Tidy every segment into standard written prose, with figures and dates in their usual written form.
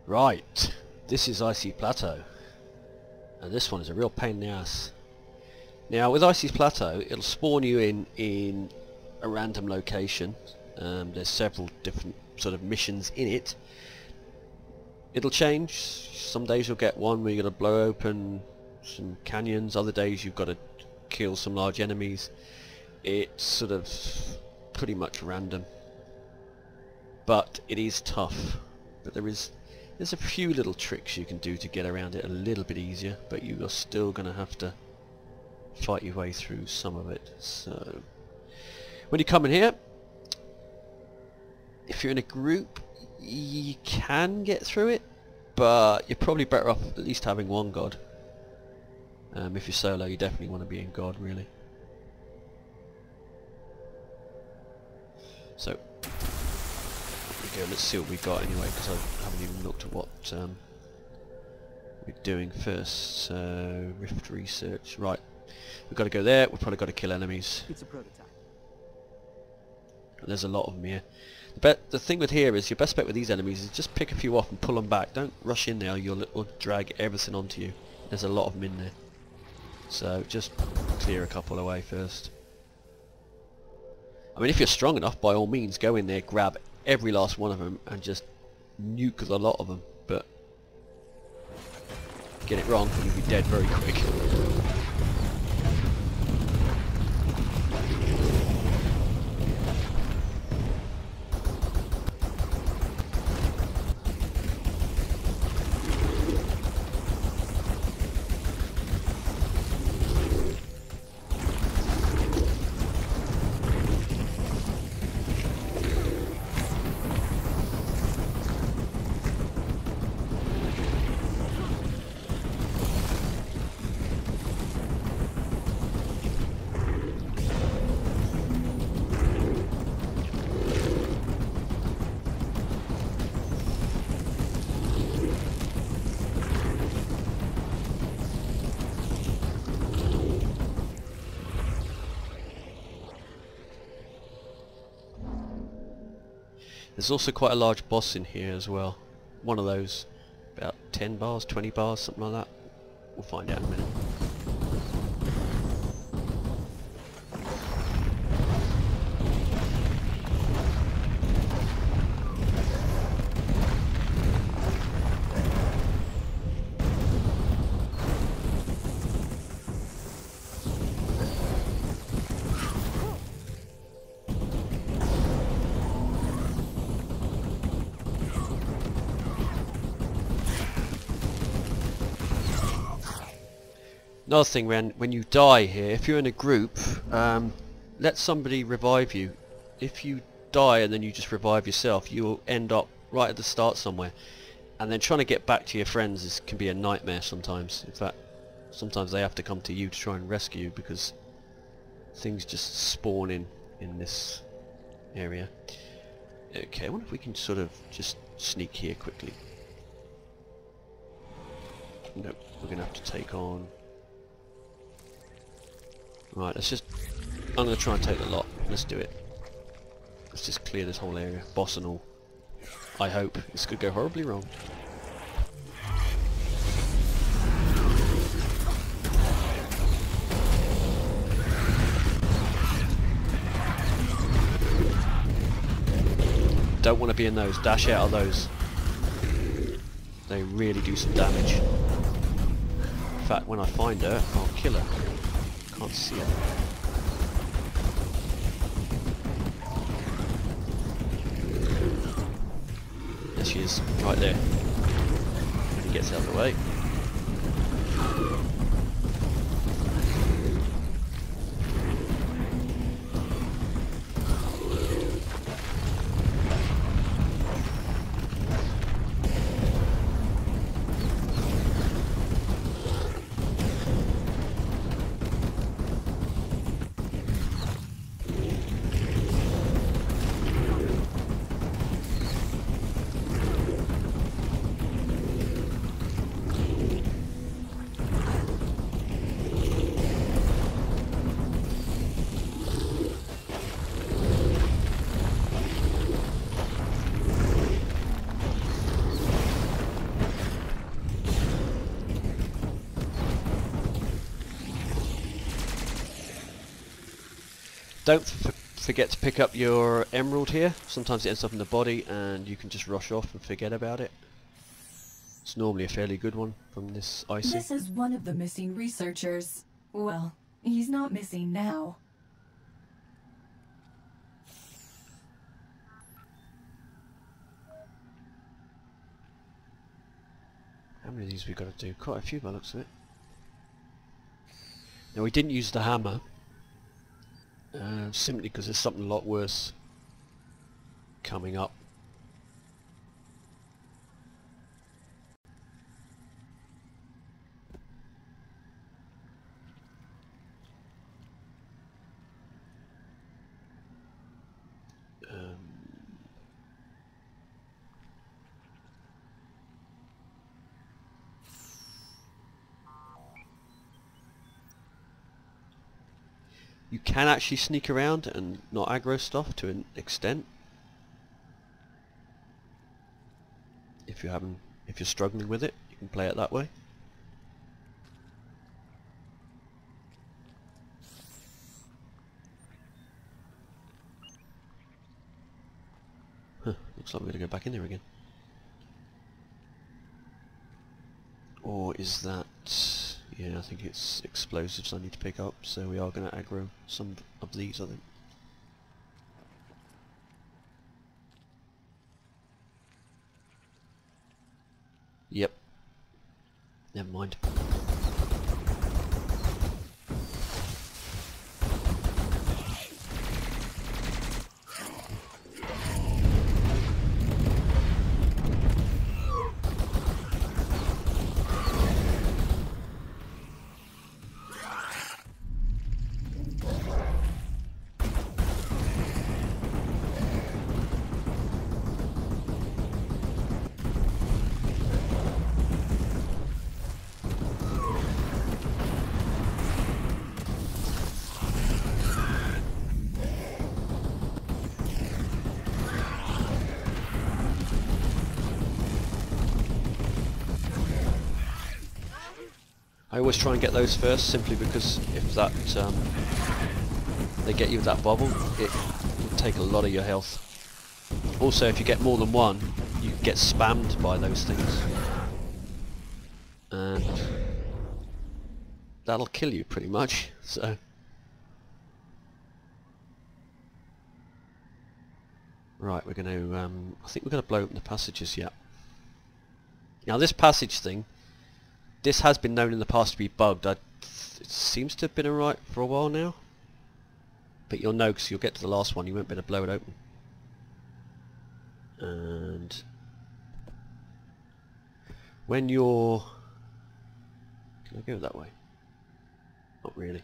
Right, this is Icy Plateau, and this one is a real pain in the ass. Now with Icy Plateau, it'll spawn you in a random location. There's several different sort of missions in it. It'll change. Some days you'll get one where you're going to blow open some canyons, other days you've got to kill some large enemies. It's sort of pretty much random, but it is tough. But there's a few little tricks you can do to get around it a little bit easier, but you are still going to have to fight your way through some of it. So when you come in here, if you're in a group you can get through it, but you're probably better off at least having one god. If you're solo, you definitely want to be in god, really. So okay, let's see what we got anyway, because I haven't even looked at what we're doing first. So rift research, right? We've got to go there. We've probably got to kill enemies. It's a prototype. And there's a lot of them here. The thing with here is your best bet with these enemies is just pick a few off and pull them back. Don't rush in there, you'll drag everything onto you. There's a lot of them in there, so just clear a couple away first. I mean, if you're strong enough, by all means go in there, grab every last one of them and just nuke the lot of them, but get it wrong and you'll be dead very quick. There's also quite a large boss in here as well. One of those, about 10 bars, 20 bars, something like that. We'll find out in a minute. Another thing, when you die here, if you're in a group, let somebody revive you. If you die and then you just revive yourself, you'll end up right at the start somewhere, and then trying to get back to your friends can be a nightmare sometimes. In fact, sometimes they have to come to you to try and rescue you because things just spawn in this area. Okay, I wonder if we can sort of just sneak here quickly. Nope, we're going to have to take on... Right, I'm going to try and take the lot. Let's do it. Let's just clear this whole area, boss and all. I hope. This could go horribly wrong. Don't want to be in those. Dash out of those. They really do some damage. In fact, when I find her, I'll kill her. Can't see her. There she is, right there. When he gets out of the way. Don't forget to pick up your emerald here. Sometimes it ends up in the body and you can just rush off and forget about it. It's normally a fairly good one from this Icy. This is one of the missing researchers. Well, he's not missing now. How many of these we got to do? Quite a few by the looks of it. Now we didn't use the hammer. Simply because there's something a lot worse coming up. You can actually sneak around and not aggro stuff to an extent. If you're struggling with it, you can play it that way. Huh, looks like we're going to go back in there again. Or is that... yeah, I think it's explosives I need to pick up, so we are going to aggro some of these, I think. Yep. Never mind. I always try and get those first, simply because if that they get you with that bubble, it will take a lot of your health. Also, if you get more than one, you get spammed by those things, and that'll kill you pretty much. So, right, we're going to. I think we're going to blow open the passages. Yeah. Now this passage thing. This has been known in the past to be bugged. It seems to have been alright for a while now. But you'll know, because you'll get to the last one, you won't be able to blow it open. And when you're... Can I go that way? Not really.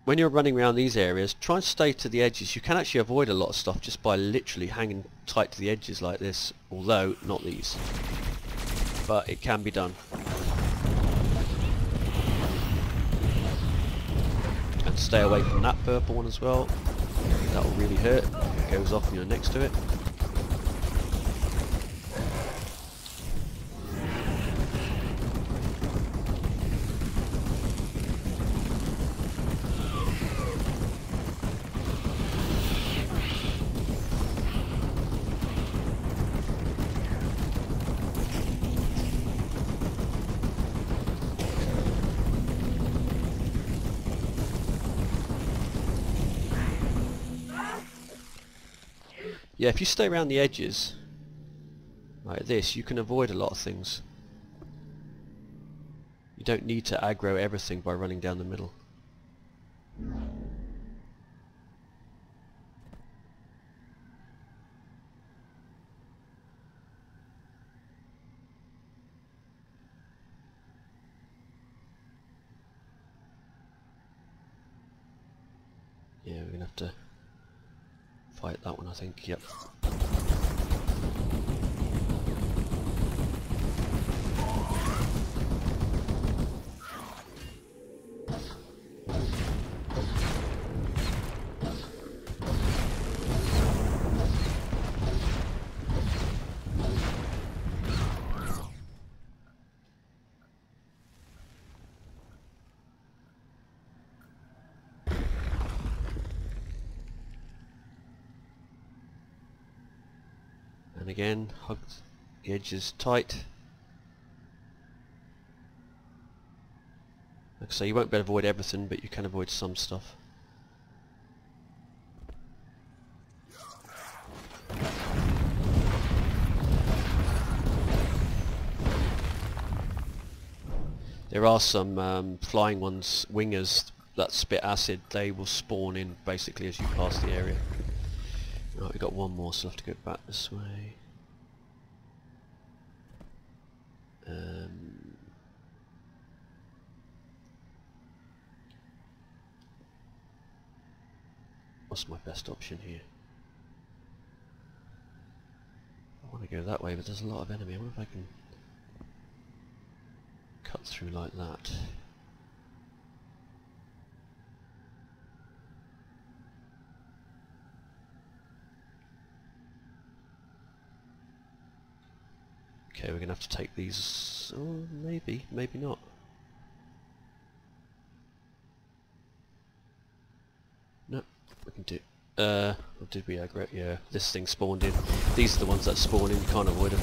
When you're running around these areas, try and stay to the edges. You can actually avoid a lot of stuff just by literally hanging tight to the edges like this. Although, not these. But it can be done. And stay away from that purple one as well. That will really hurt. It goes off when you're next to it. Yeah, if you stay around the edges, like this, you can avoid a lot of things. You don't need to aggro everything by running down the middle. Yeah, we're going to have to fight that one, I think. Yep. And again, hug the edges tight. Like I say, you won't be able to avoid everything, but you can avoid some stuff. There are some flying ones, wingers, that spit acid. They will spawn in basically as you pass the area. Right, we've got one more, so I'll have to go back this way. What's my best option here? I want to go that way, but there's a lot of enemy. I wonder if I can cut through like that. Okay, we're going to have to take these... Oh, maybe, maybe not. No, we can do... or did we aggro it? Yeah, this thing spawned in. These are the ones that spawn in, you can't avoid them.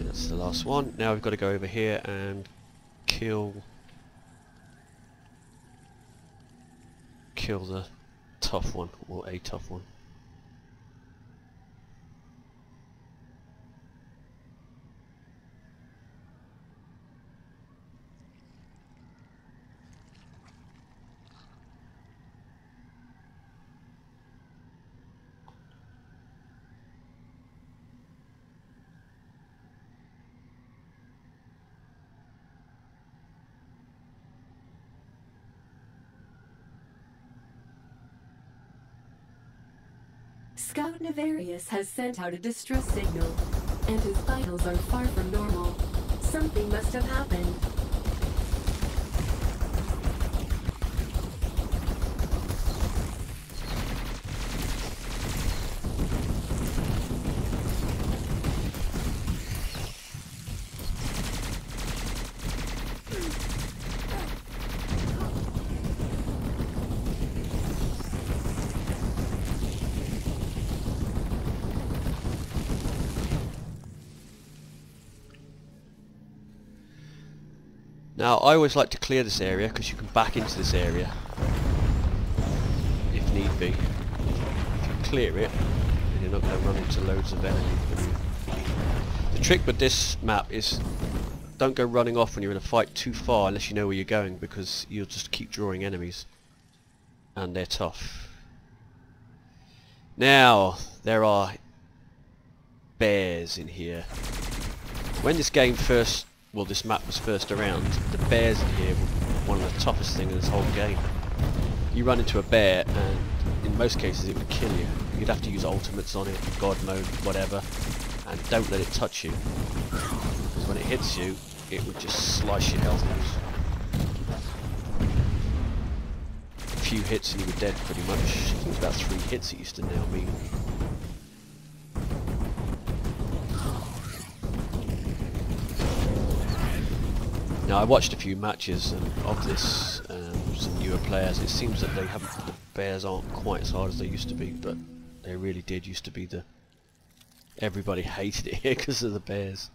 That's the last one. Now we've got to go over here and kill the tough one, or a tough one. Scout Navarius has sent out a distress signal, and his vitals are far from normal. Something must have happened. Now I always like to clear this area because you can back into this area if need be. If you clear it, then you're not going to run into loads of enemies. The trick with this map is don't go running off when you're in a fight too far unless you know where you're going, because you'll just keep drawing enemies and they're tough. Now there are bears in here. When this game first, well, this map was first around, the bears in here were one of the toughest things in this whole game. You run into a bear and in most cases it would kill you. You'd have to use ultimates on it, god mode, whatever, and don't let it touch you, because when it hits you it would just slice your health loose. A few hits and you were dead pretty much. I think it was about 3 hits it used to nail me. Now I watched a few matches of this, some newer players. It seems that the bears aren't quite as hard as they used to be, but they really did used to be everybody hated it here because of the bears.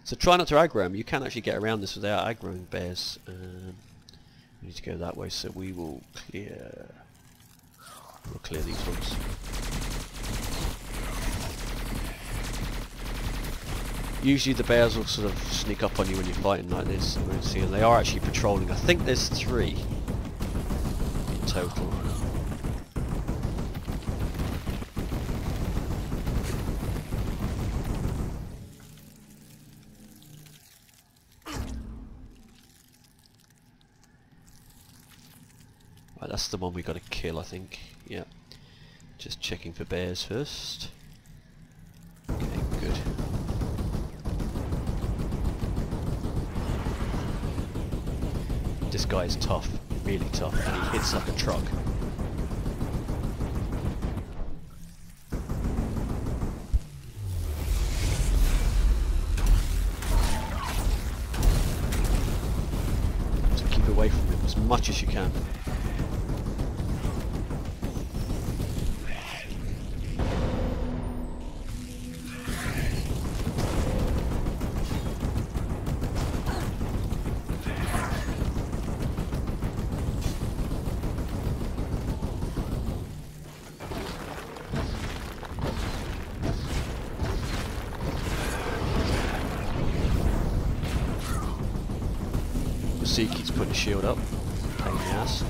So try not to aggro them. You can actually get around this without aggroing bears. We need to go that way, so we will clear. We'll clear these ones. Usually the bears will sort of sneak up on you when you're fighting like this. You won't see them. They are actually patrolling. I think there's 3 in total. Right, that's the one we got to kill, I think. Yeah. Just checking for bears first. Okay, good. This guy is tough, really tough, and he hits like a truck. So keep away from him as much as you can. See, he keeps putting his shield up. Pain in the ass.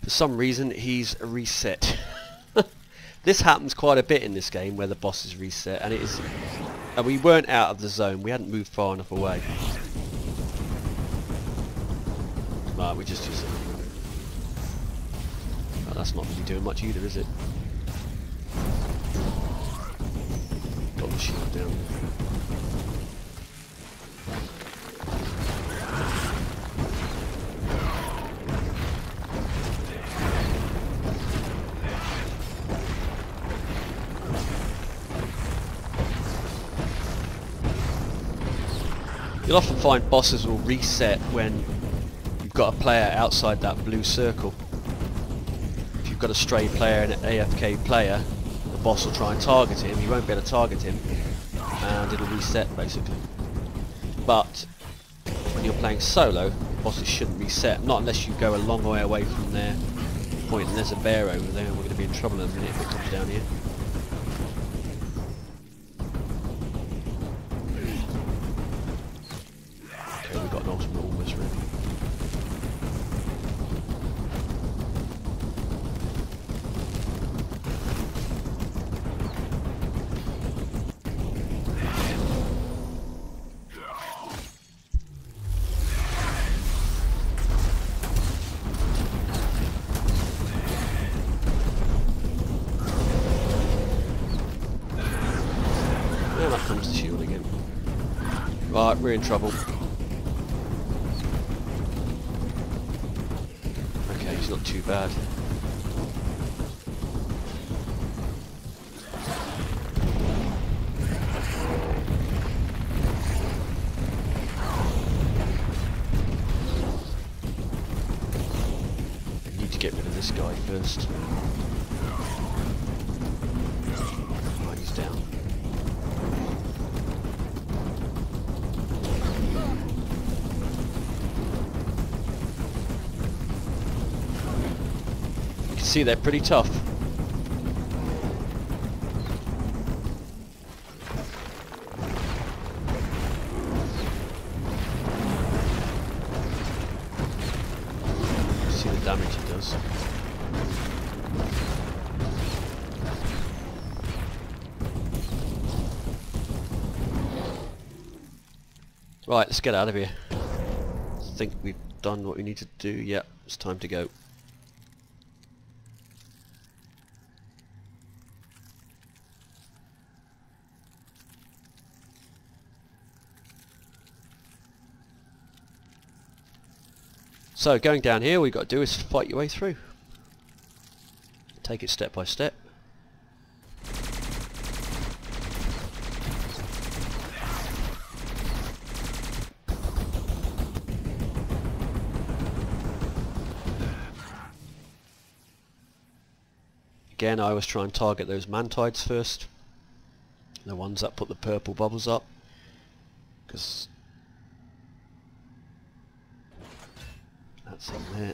For some reason, he's reset. This happens quite a bit in this game where the boss is reset, and it is. And we weren't out of the zone. We hadn't moved far enough away. Right, we just use it. Oh, that's not really doing much either, is it? Got the shield down. You'll often find bosses will reset when you've got a player outside that blue circle. If you've got a stray player and an AFK player, the boss will try and target him. You won't be able to target him, and it'll reset basically. But when you're playing solo, bosses shouldn't reset, not unless you go a long way away from their point. And there's a bear over there, and we're going to be in trouble in a minute if it comes down here. We've got an ultimate almost ready. And up comes the shield again. Right, we're in trouble. He's not too bad. I need to get rid of this guy first. Right, he's down. See, they're pretty tough. See the damage it does. Right, let's get out of here. I think we've done what we need to do. Yeah, it's time to go. So going down here, all you've got to do is fight your way through. Take it step by step. again, I always try and target those mantides first, the ones that put the purple bubbles up, because that's in there.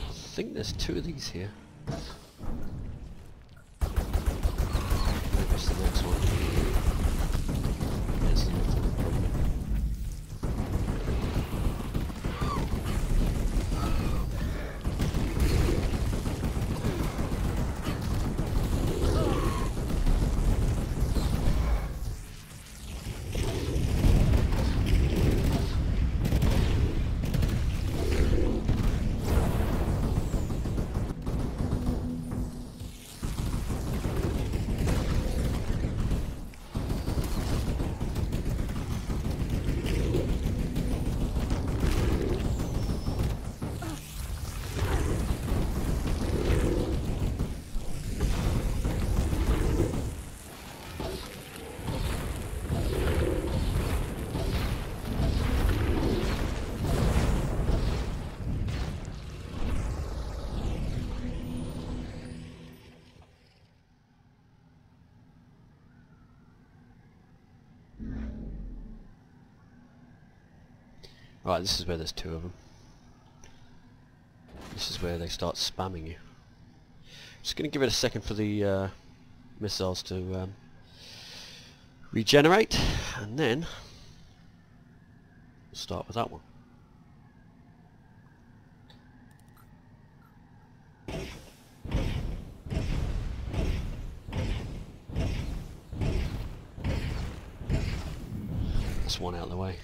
I think there's two of these here. Maybe it's the next one. There's the next one. Right, this is where there's two of them. This is where they start spamming you. Just going to give it a second for the missiles to regenerate, and then we'll start with that one. That's one out of the way.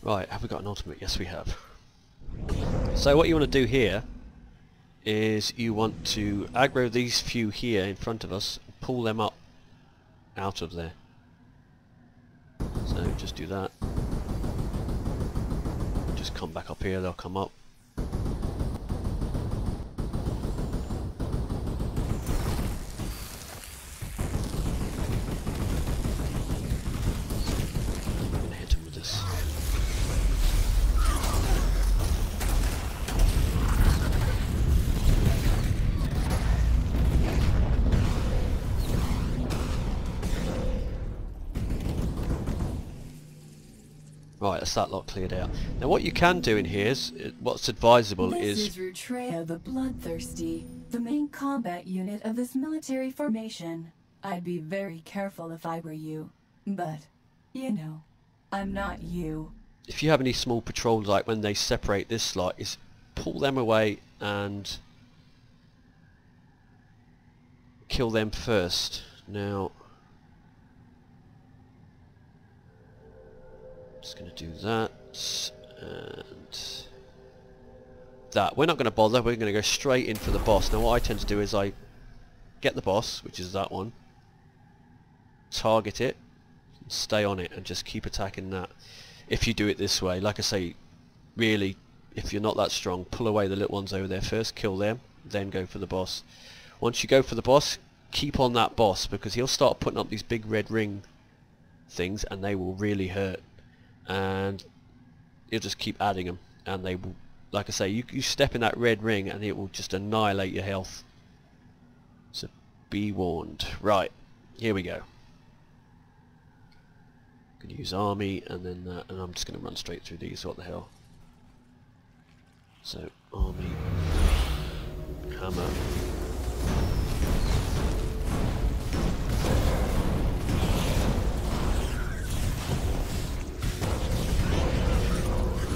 Right, have we got an ultimate? Yes, we have. So what you want to do here is you want to aggro these few here in front of us, pull them up out of there. So just do that. Just come back up here, they'll come up. Right, that's that lot cleared out. Now what you can do in here is, what's advisable This is... is Rutrea the Bloodthirsty, the main combat unit of this military formation. I'd be very careful if I were you. But, you know, I'm not you. If you have any small patrols, like when they separate this slot, is pull them away and kill them first. Now, just going to do that and that. We're not going to bother, we're going to go straight in for the boss. Now what I tend to do is I get the boss, which is that one, target it, stay on it and just keep attacking that. If you do it this way, like I say, really, if you're not that strong, pull away the little ones over there first, kill them, then go for the boss. Once you go for the boss, keep on that boss, because he'll start putting up these big red ring things and they will really hurt, and you'll just keep adding them and they will, like I say, you step in that red ring and it will just annihilate your health, so be warned. Right, here we go. Going to use army and then that, and I'm just going to run straight through these. What the hell? So army, hammer,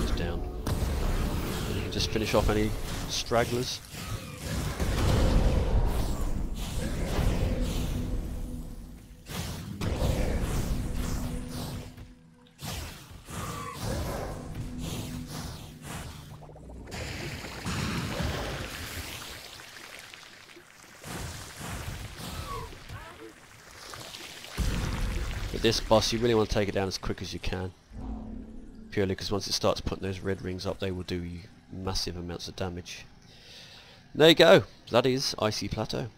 he's down, and you can just finish off any stragglers. This boss, you really want to take it down as quick as you can, purely because once it starts putting those red rings up, they will do you massive amounts of damage. There you go, that is Icy Plateau.